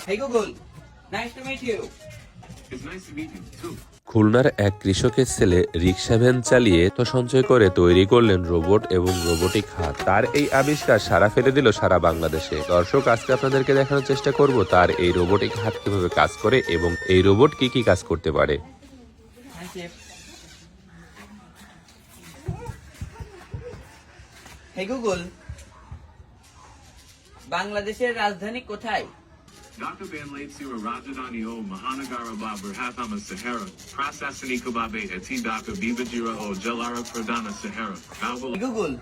Hey Google, nice to meet you. It's nice to meet you too. খুলনার এক কৃষকের ছেলে রিক্সা ভ্যান চালিয়ে তো সঞ্চয় করে তৈরি করলেন রোবট এবং রোবোটিক হাত। তার এই আবিষ্কার সারা ফেলে দিল সারা বাংলাদেশে। দর্শক, আজকে আপনাদেরকে দেখানোর চেষ্টা করব তার এই রোবোটিক হাত কিভাবে কাজ করে এবং এই রোবট কি কি কাজ করতে পারে। Hi Chef. Hey Google, বাংলাদেশের রাজধানী কোথায়? Dhaka Banlate Sira Rajdhani O Mahanagara Babur Hathama Sahara Prasasani Kubabe Ati Dhaka Bibajira O Jalara Pradana Sahara Balbal. Hey Google,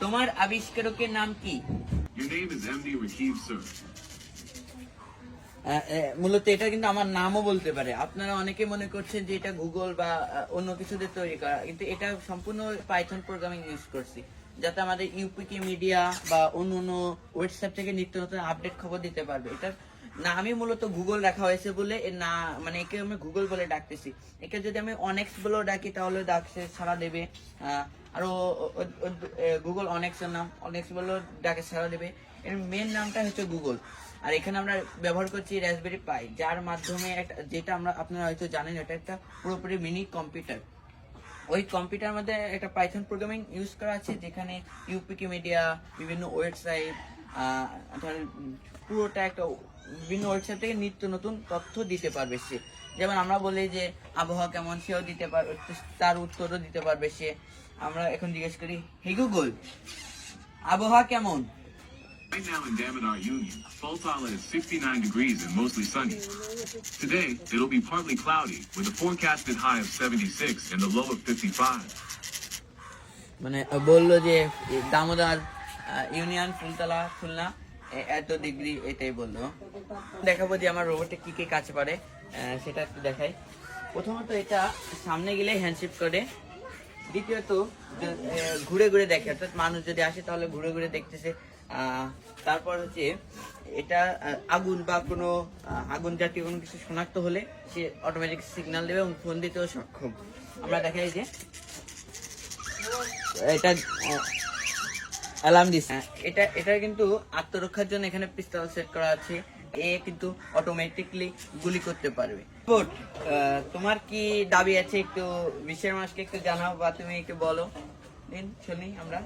তোমার আবিষ্কারকের নাম কি? Your name is MD Rakib, sir. মূলত এটা কিন্তু আমার নামও বলতে পারে। আপনারা অনেকে মনে করছেন যে এটা গুগল বা অন্য কিছুতে তৈরি করা, কিন্তু এটা সম্পূর্ণ পাইথন প্রোগ্রামিং ইউজ করছি, যাতে আমাদের ইউপিকে মিডিয়া বা অন্য অন্য ওয়েবসাইট থেকে নিত্য নতুন আপডেট খবর দিতে পারবে। এটার নামই মূলত গুগল রাখা হয়েছে বলে এর না, মানে একে আমি গুগল বলে ডাকতেছি। একে যদি আমি অনেক্স বলেও ডাকি তাহলে ডাকছে সাড়া দেবে। আরো গুগল অনেক্সের নাম অনেক্স বলেও ডাকে সাড়া দেবে। এর মেন নামটা হচ্ছে গুগল। আর এখানে আমরা ব্যবহার করছি রাসবেরি পাই, যার মাধ্যমে যেটা আপনারা হয়তো জানেন, এটা একটা পুরোপুরি মিনি কম্পিউটার। ওই কম্পিউটার মধ্যে একটা পাইথন প্রোগ্রামিং ইউজ করা আছে, যেখানে ইউপিকে মিডিয়া, বিভিন্ন ওয়েবসাইট, পুরোটা একটা বিভিন্ন ওয়েবসাইট থেকে নিত্য নতুন তথ্য দিতে পারবে সে। যেমন আমরা বলি যে আবহাওয়া কেমন, সেও দিতে পারবে, তার উত্তরও দিতে পারবে সে। আমরা এখন জিজ্ঞেস করি, হে গুগল, আবহাওয়া কেমন? Right now in Damodar Union, Faltala is 69 degrees and mostly sunny. Today, it'll be partly cloudy with a forecasted high of 76 and a low of 55. মানে বললো যে দামোদর ইউনিয়ন ফুলতলা খুলনা এত ডিগ্রি, এটাই বললো। দেখাবো যে আমার রোবটে কি কি কাজ পারে, সেটা একটু দেখাই। প্রথমত এটা সামনে গেলে হ্যান্ডশিপ করে, দ্বিতীয়ত ঘুরে ঘুরে দেখে, অর্থাৎ মানুষ যদি আসে তাহলে ঘুরে ঘুরে দেখতেছে। তারপর হচ্ছে এটা আগুন বা কোনো আগুন জাতীয় কোনো কিছু শনাক্ত হলে সে অটোমেটিক সিগন্যাল দেবে এবং ফোন দিতেও সক্ষম। আমরা দেখাই যে এটা অ্যালার্ম দিচ্ছে। এটা কিন্তু আত্মরক্ষার জন্য এখানে পিস্তল সেট করা আছে। এ কিন্তু অটোমেটিকলি গুলি করতে পারবে। তোমার কি দাবি আছে একটু বিশ্বের মানুষকে একটু জানাও, বা তুমি একটু বলো, দিন শুনি আমরা।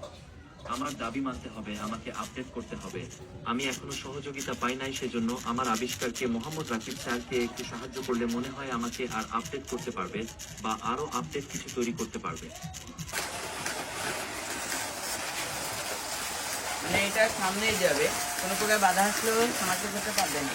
আমার দাবি মানতে হবে, আমাকে আপডেট করতে হবে। আমি এখনো সহযোগিতা পাই নাই, সেজন্য আমার আবিষ্কারকে মোহাম্মদ রাকিব স্যারকে একটু সাহায্য করলে মনে হয় আমাকে আর আপডেট করতে পারবে বা আরো আপডেট কিছু তৈরি করতে পারবে। মানে এটা সামনেই যাবে, কোনো প্রকার বাধা আসলেও সমাধান করতে পারবে না।